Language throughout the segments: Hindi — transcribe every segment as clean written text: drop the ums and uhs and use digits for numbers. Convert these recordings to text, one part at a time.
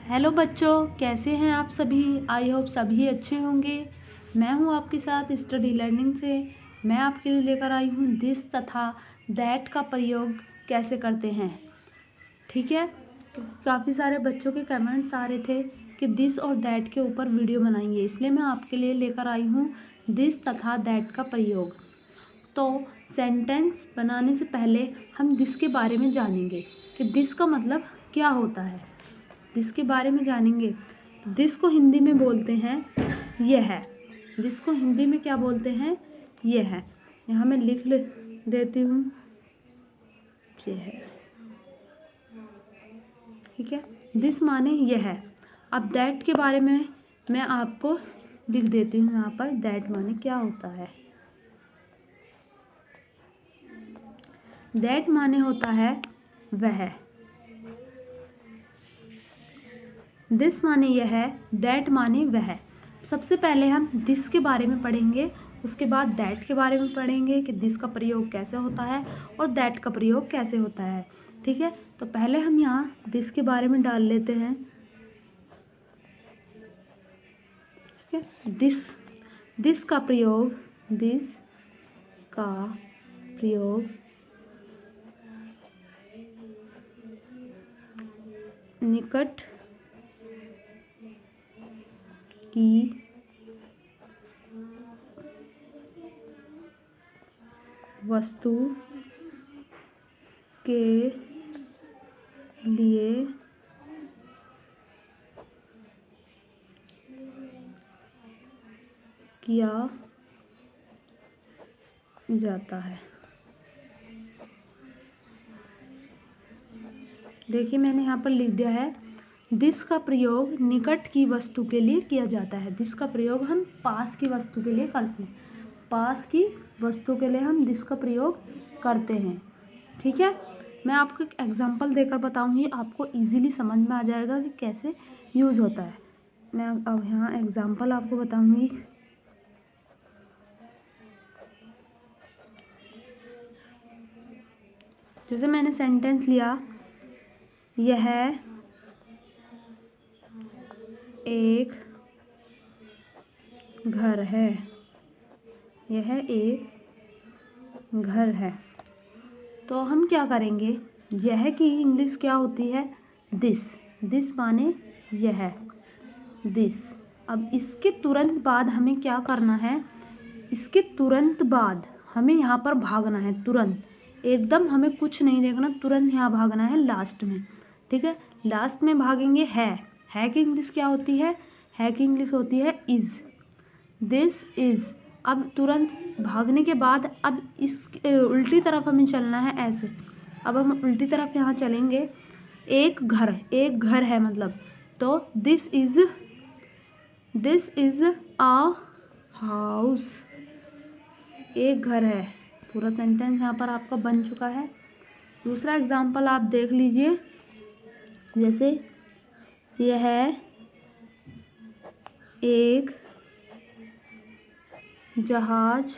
हेलो बच्चों, कैसे हैं आप सभी। आई होप सभी अच्छे होंगे। मैं हूं आपके साथ स्टडी लर्निंग से। मैं आपके लिए लेकर आई हूं दिस तथा दैट का प्रयोग कैसे करते हैं। ठीक है, काफ़ी सारे बच्चों के कमेंट्स आ रहे थे कि दिस और दैट के ऊपर वीडियो बनाइए, इसलिए मैं आपके लिए लेकर आई हूं दिस तथा दैट का प्रयोग। तो सेंटेंस बनाने से पहले हम दिस के बारे में जानेंगे कि दिस का मतलब क्या होता है। दिस के बारे में जानेंगे। तो दिस को हिंदी में बोलते हैं यह है। दिस को हिंदी में क्या बोलते हैं, यह है। यहाँ मैं लिख देती हूँ, यह है। ठीक है, दिस माने यह है। अब दैट के बारे में मैं आपको लिख देती हूँ यहाँ पर, दैट माने क्या होता है। दैट माने होता है वह। दिस माने यह है, दैट माने वह। सबसे पहले हम दिस के बारे में पढ़ेंगे, उसके बाद दैट के बारे में पढ़ेंगे कि दिस का प्रयोग कैसे होता है और दैट का प्रयोग कैसे होता है। ठीक है, तो पहले हम यहाँ दिस के बारे में डाल लेते हैं। ठीक है, दिस का प्रयोग, दिस का प्रयोग निकट की वस्तु के लिए किया जाता है। देखिए, मैंने यहाँ पर लिख दिया है दिस का प्रयोग निकट की वस्तु के लिए किया जाता है। दिस का प्रयोग हम पास की वस्तु के लिए करते हैं। पास की वस्तु के लिए हम दिस का प्रयोग करते हैं। ठीक है, मैं आपको एक एग्जांपल देकर बताऊंगी, आपको इजीली समझ में आ जाएगा कि कैसे यूज़ होता है। मैं अब यहाँ एग्जांपल आपको बताऊंगी। जैसे मैंने सेंटेंस लिया, यह एक घर है। यह एक घर है। तो हम क्या करेंगे, यह की इंग्लिश क्या होती है, दिस। दिस माने यह, दिस। अब इसके तुरंत बाद हमें क्या करना है, इसके तुरंत बाद हमें यहाँ पर भागना है। तुरंत एकदम हमें कुछ नहीं देखना, तुरंत यहाँ भागना है लास्ट में। ठीक है, लास्ट में भागेंगे है की इंग्लिश क्या होती है की इंग्लिश होती है इज़। This is. अब तुरंत भागने के बाद अब इस उल्टी तरफ हमें चलना है ऐसे। अब हम उल्टी तरफ यहाँ चलेंगे। एक घर है मतलब, तो दिस इज़ अ हाउस। एक घर है। पूरा सेंटेंस यहाँ पर आपका बन चुका है। दूसरा एग्जाम्पल आप देख लीजिए। जैसे यह एक जहाज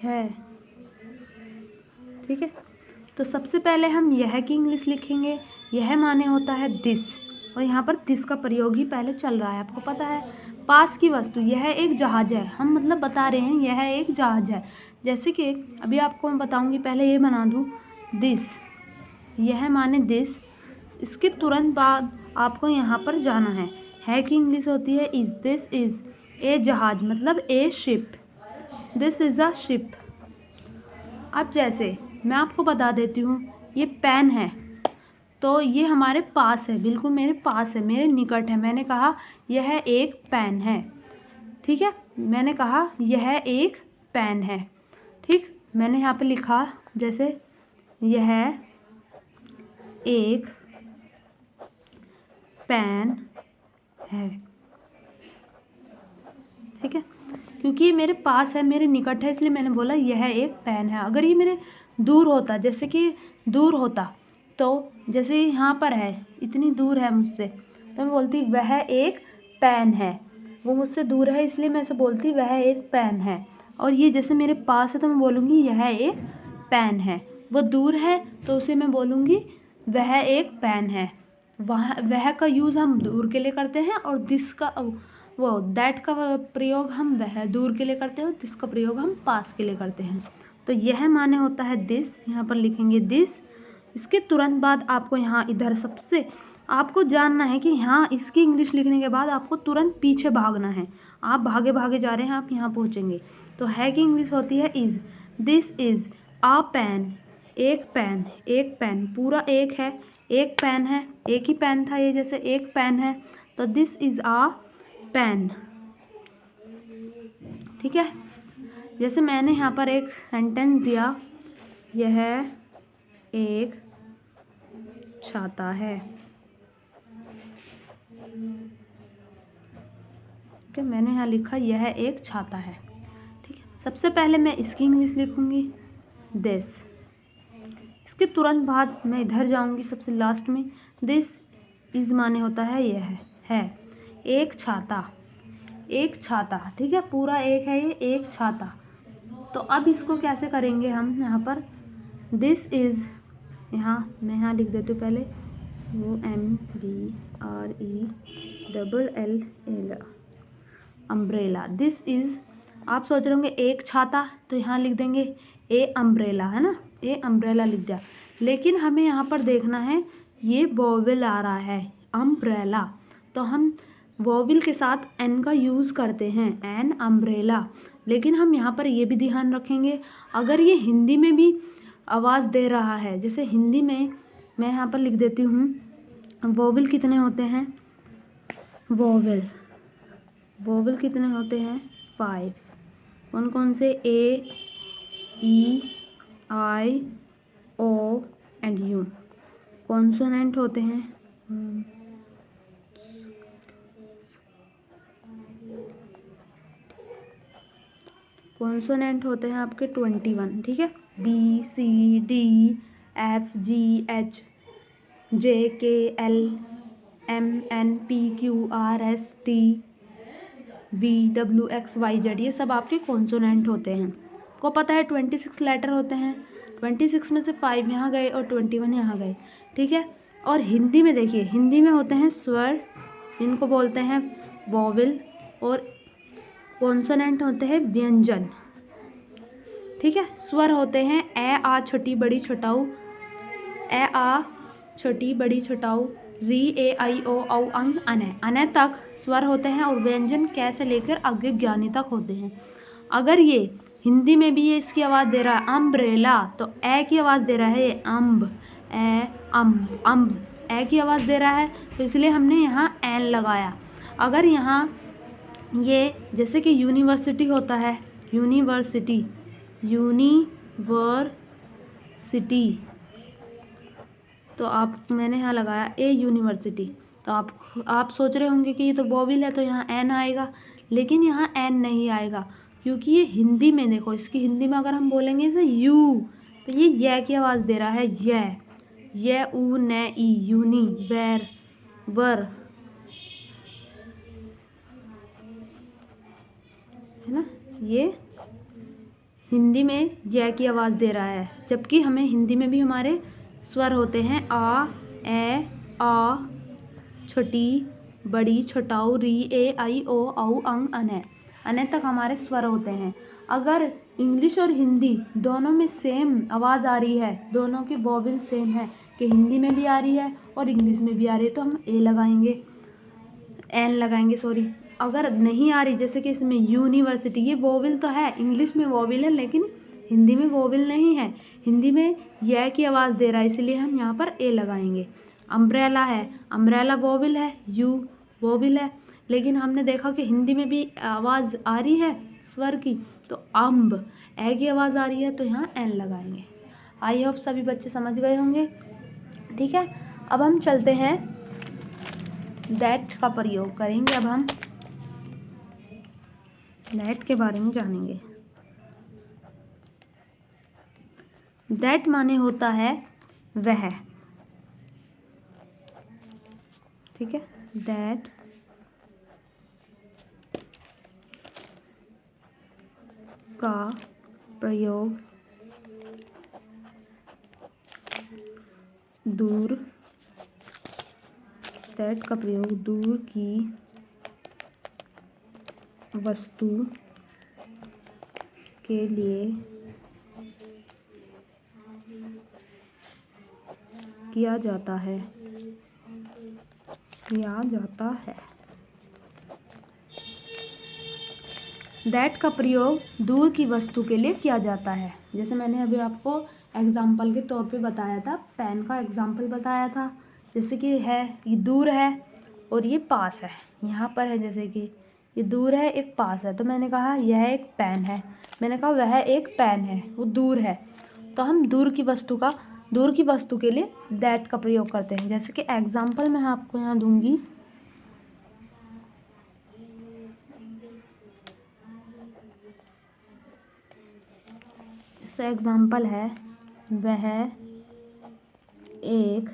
है। ठीक है, तो सबसे पहले हम यह की इंग्लिश लिखेंगे। यह माने होता है दिस, और यहाँ पर दिस का प्रयोग ही पहले चल रहा है, आपको पता है। पास की वस्तु, यह एक जहाज है, हम मतलब बता रहे हैं यह एक जहाज है। जैसे कि अभी आपको मैं बताऊंगी, पहले ये बना दूँ दिस। यह माने दिस, इसके तुरंत बाद आपको यहाँ पर जाना है की इंग्लिश होती है इज़। दिस इज़ ए जहाज मतलब ए ship. This is a ship. अब जैसे मैं आपको बता देती हूँ, ये पेन है, तो ये हमारे पास है, बिल्कुल मेरे पास है, मेरे निकट है। मैंने कहा यह एक पेन है। ठीक है, मैंने कहा यह एक पेन है। ठीक, मैंने यहाँ पे लिखा जैसे यह एक पेन है। ठीक है, क्योंकि ये मेरे पास है, मेरे निकट है, इसलिए मैंने बोला यह एक पेन है। अगर ये मेरे दूर होता, जैसे कि दूर होता, तो जैसे यहाँ पर है, इतनी दूर है मुझसे, तो मैं बोलती वह एक पेन है। वो मुझसे दूर है, इसलिए मैं ऐसे बोलती वह एक पेन है। और ये जैसे मेरे पास है, तो मैं बोलूँगी यह एक पेन है। वो दूर है, तो उसे मैं बोलूँगी वह एक पेन है। वह का यूज़ हम दूर के लिए करते हैं और दिस का वो दैट का प्रयोग हम वह दूर के लिए करते हैं और दिस का प्रयोग हम पास के लिए करते हैं। तो यह माने होता है दिस, यहाँ पर लिखेंगे दिस। इसके तुरंत बाद आपको यहाँ इधर सबसे आपको जानना है कि यहाँ इसकी इंग्लिश लिखने के बाद आपको तुरंत पीछे भागना है। आप भागे भागे जा रहे हैं, आप यहाँ पहुँचेंगे। तो है की इंग्लिश होती है is. This is a pen, एक पेन, एक पेन पूरा एक है, एक पेन है, एक ही पेन था ये, जैसे एक पेन है तो दिस इज़ आ पेन। ठीक है, जैसे मैंने यहाँ पर एक सेंटेंस दिया, यह एक छाता है। ठीक है, मैंने यहाँ लिखा यह एक छाता है। ठीक है, सबसे पहले मैं इसकी इंग्लिश लिखूँगी दिस। इसके तुरंत बाद मैं इधर जाऊँगी सबसे लास्ट में। दिस इज़ माने होता है यह है एक छाता, एक छाता। ठीक है, पूरा एक है ये, एक छाता। तो अब इसको कैसे करेंगे हम, यहाँ पर दिस इज़, यहाँ मैं यहाँ लिख देती हूँ पहले UMBRELL अम्ब्रेला। दिस इज़, आप सोच रहे होंगे एक छाता, तो यहाँ लिख देंगे ए अम्ब्रेला, है ना, ए अम्ब्रेला लिख दिया। लेकिन हमें यहाँ पर देखना है ये वोवेल आ रहा है अम्ब्रेला, तो हम वोवेल के साथ एन का यूज़ करते हैं, एन अम्ब्रेला। लेकिन हम यहाँ पर ये भी ध्यान रखेंगे, अगर ये हिंदी में भी आवाज़ दे रहा है, जैसे हिंदी में मैं यहाँ पर लिख देती हूँ वोवेल कितने होते हैं, वोवेल कितने होते हैं 5। कौन कौन से, A E I O and U. Consonant होते हैं कॉन्सोनेंट होते हैं आपके 21। ठीक है, B C D F G H J K L M N P Q R S T V W X Y Z, ये सब आपके कॉन्सोनेंट होते हैं। को पता है 26 लेटर होते हैं, 26 में से 5 यहाँ गए और 21 यहाँ गए। ठीक है, और हिंदी में देखिए, हिंदी में होते हैं स्वर, इनको बोलते हैं वोवेल, और कॉन्सोनेंट होते हैं व्यंजन। ठीक है, स्वर होते हैं ए आ छोटी बड़ी छोटाऊ, ए आ छोटी बड़ी छोटाऊ, री ए आई ओ औ अंग अने, अने तक स्वर होते हैं, और व्यंजन कैसे लेकर आगे ज्ञानी तक होते हैं। अगर ये हिंदी में भी ये इसकी आवाज़ दे रहा है अम्ब्रेला, तो ए की आवाज़ दे रहा है ये अम्ब, ए अम्ब ए की आवाज़ दे रहा है, तो इसलिए हमने यहाँ एन लगाया। अगर यहाँ ये जैसे कि यूनिवर्सिटी होता है, यूनिवर्सिटी तो मैंने यहाँ लगाया ए यूनिवर्सिटी। तो आप सोच रहे होंगे कि ये तो वोवेल है तो यहाँ एन आएगा, लेकिन यहाँ एन नहीं आएगा, क्योंकि ये हिंदी में देखो, इसकी हिंदी में अगर हम बोलेंगे इसे यू, तो ये की आवाज़ दे रहा है ये ऊ न ई, यूनी वेर वर, है ना, ये हिंदी में की आवाज़ दे रहा है, जबकि हमें हिंदी में भी हमारे स्वर होते हैं आ ए आ छोटी बड़ी छोटाऊ, री ए आई ओ औ अंग अने तक हमारे स्वर होते हैं। अगर इंग्लिश और हिंदी दोनों में सेम आवाज़ आ रही है, दोनों की वोवेल सेम है, कि हिंदी में भी आ रही है और इंग्लिश में भी आ रही है, तो हम ए लगाएंगे, एन लगाएंगे सॉरी। अगर नहीं आ रही, जैसे कि इसमें यूनिवर्सिटी, ये वोवेल तो है, इंग्लिश में वोवेल है लेकिन हिंदी में वोवेल नहीं है, हिंदी में यह की आवाज़ दे रहा है, इसलिए हम यहाँ पर ए लगाएंगे। अम्ब्रेला है, अम्ब्रेला वोवेल है, यू वोवेल है, लेकिन हमने देखा कि हिंदी में भी आवाज़ आ रही है स्वर की, तो अम्ब ए की आवाज़ आ रही है, तो यहाँ एन लगाएंगे। आई होप सभी बच्चे समझ गए होंगे। ठीक है, अब हम चलते हैं, दैट का प्रयोग करेंगे। अब हम दैट के बारे में जानेंगे। दैट माने होता है वह। ठीक है, दैट का प्रयोग दूर, दैट का प्रयोग दूर की वस्तु के लिए किया जाता है, दैट का प्रयोग दूर की वस्तु के लिए किया जाता है। जैसे मैंने अभी आपको एग्जाम्पल के तौर पे बताया था, पेन का एग्जाम्पल बताया था। जैसे कि है, ये दूर है और ये पास है, यहाँ पर है, जैसे कि ये दूर है, एक पास है, तो मैंने कहा यह एक पेन है, मैंने कहा वह एक पेन है, वो दूर है। तो हम दूर की वस्तु के लिए दैट का प्रयोग करते हैं। जैसे कि एग्जाम्पल मैं आपको यहाँ दूंगी, जैसे एग्जाम्पल है, वह एक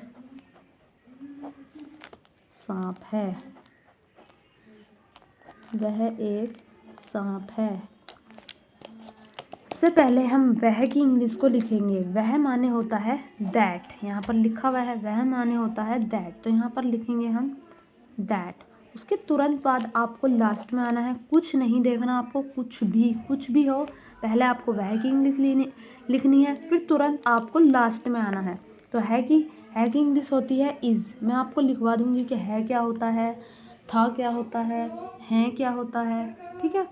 सांप है, वह एक सांप है। सबसे पहले हम वह की इंग्लिश को लिखेंगे। वह माने होता है दैट, यहाँ पर लिखा हुआ है वह माने होता है दैट, तो यहाँ पर लिखेंगे हम दैट। उसके तुरंत बाद आपको लास्ट में आना है, कुछ नहीं देखना आपको, कुछ भी हो, पहले आपको वह की इंग्लिश लिखनी है, फिर तुरंत आपको लास्ट में आना है। तो है की इंग्लिश होती है इज़। मैं आपको लिखवा दूंगी कि है क्या होता है, था क्या होता है क्या होता है, ठीक है।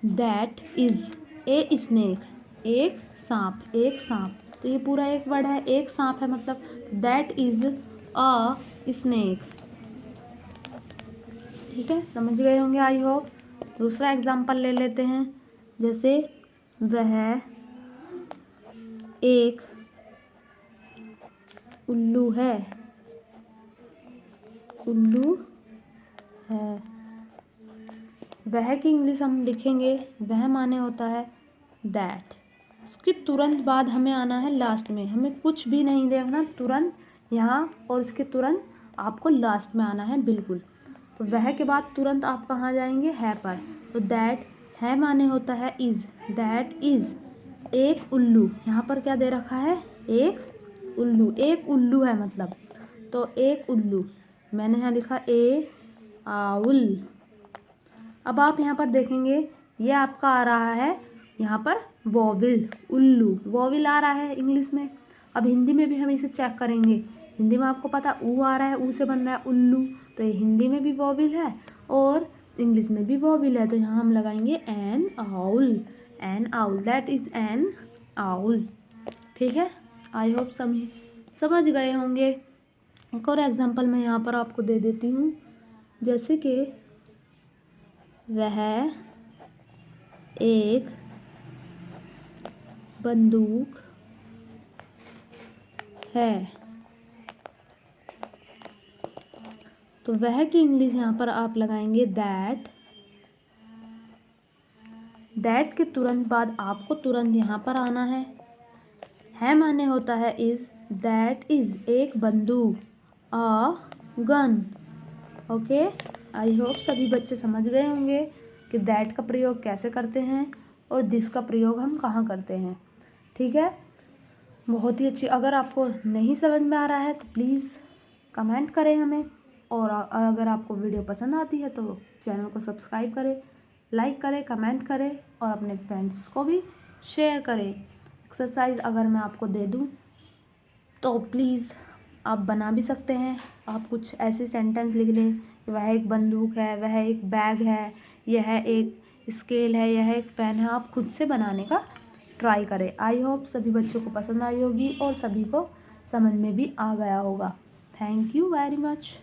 दैट इज़ ए स्नेक, एक सांप, तो ये पूरा एक वर्ड है, एक सांप है मतलब, दैट इज़ अ स्नेक, ठीक है, समझ गए होंगे आई होप। दूसरा एग्जाम्पल ले लेते हैं, जैसे वह एक उल्लू है, वह की इंग्लिश हम लिखेंगे, वह माने होता है दैट। उसके तुरंत बाद हमें आना है लास्ट में, हमें कुछ भी नहीं देखना, तुरंत यहाँ और इसके तुरंत आपको लास्ट में आना है बिल्कुल। तो वह के बाद तुरंत आप कहाँ जाएंगे, है पर। तो दैट है माने होता है इज़, दैट इज़ एक उल्लू, यहाँ पर क्या दे रखा है, एक उल्लू है मतलब, तो एक उल्लू, मैंने यहाँ लिखा ए आउल। अब आप यहाँ पर देखेंगे, ये आपका आ रहा है यहाँ पर वोविल, उल्लू, वोविल आ रहा है इंग्लिश में। अब हिंदी में भी हम इसे चेक करेंगे, हिंदी में आपको पता ऊ आ रहा है, ऊ से बन रहा है उल्लू, तो ये हिंदी में भी वोविल है और इंग्लिश में भी वोविल है, तो यहाँ हम लगाएंगे N owl, that is an owl, ठीक है। आई होप समझ गए होंगे। एक और एग्जाम्पल मैं यहाँ पर आपको दे देती हूँ, जैसे कि वह एक बंदूक है, तो वह की इंग्लिश यहाँ पर आप लगाएंगे दैट के तुरंत बाद आपको तुरंत यहाँ पर आना है माने होता है इज़, दैट इज़ एक बंदूक, a gun, okay. I hope सभी बच्चे समझ गए होंगे कि दैट का प्रयोग कैसे करते हैं और दिस का प्रयोग हम कहाँ करते हैं, ठीक है। बहुत ही अच्छी, अगर आपको नहीं समझ में आ रहा है तो प्लीज़ कमेंट करें हमें, और अगर आपको वीडियो पसंद आती है तो चैनल को सब्सक्राइब करें, लाइक करें, कमेंट करें और अपने फ्रेंड्स को भी शेयर करें। एक्सरसाइज अगर मैं आपको दे दूं तो प्लीज़ आप बना भी सकते हैं। आप कुछ ऐसे सेंटेंस लिख लें कि वह एक बंदूक है, वह एक बैग है, यह एक स्केल है, यह एक पेन है। आप खुद से बनाने का ट्राई करें। आई होप सभी बच्चों को पसंद आई होगी और सभी को समझ में भी आ गया होगा। Thank you very much.